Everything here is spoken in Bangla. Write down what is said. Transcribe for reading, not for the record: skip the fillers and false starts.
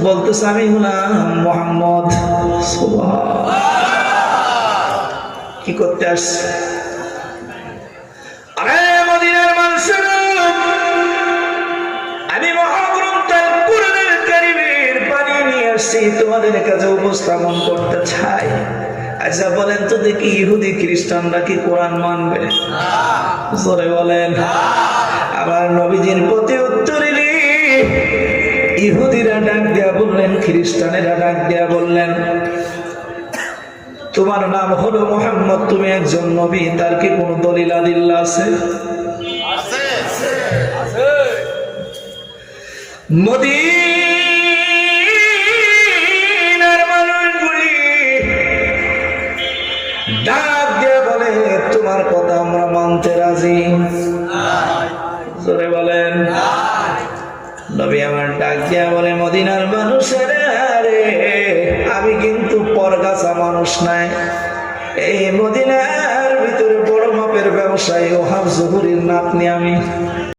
বলতেছে আমি হলাম মুহাম্মদ। কি করতে আসছে? আরে মদিনার মানুষের, আমি মহাগ্রন্থ আল কুরআনুল কারীমের পানি নিয়ে আসছি, তোমাদের কাছে উপস্থাপন করতে চাই। আচ্ছা বলেন তো দেখি, ইহুদি খ্রিস্টানরা কি কোরআন মানবে? জোরে বলেন। আবার নবীজির প্রতি উত্তরে ইহুদিরা ডাক দিয়া বললেন, খ্রিস্টানেরা ডাক দিয়া বললেন, তোমার নাম হলো মুহাম্মদ, তুমি একজন নবী, তার কি কোনো দলিল আদিল্লা আছে? মদিনার মানুষগুলি ডাক দিয়ে বলে, তোমার কথা আমরা মানতে রাজি। জোরে বলেন। নবী আমার ডাক দিয়া বলে, মদিনার মানুষেরা রে, আমি কিন্তু পরগাছা মানুষ নাই। এই মদিনার ভিতরে বড় মাপের ব্যবসায়ী ওহাব জহুরীর নাতনি আমি।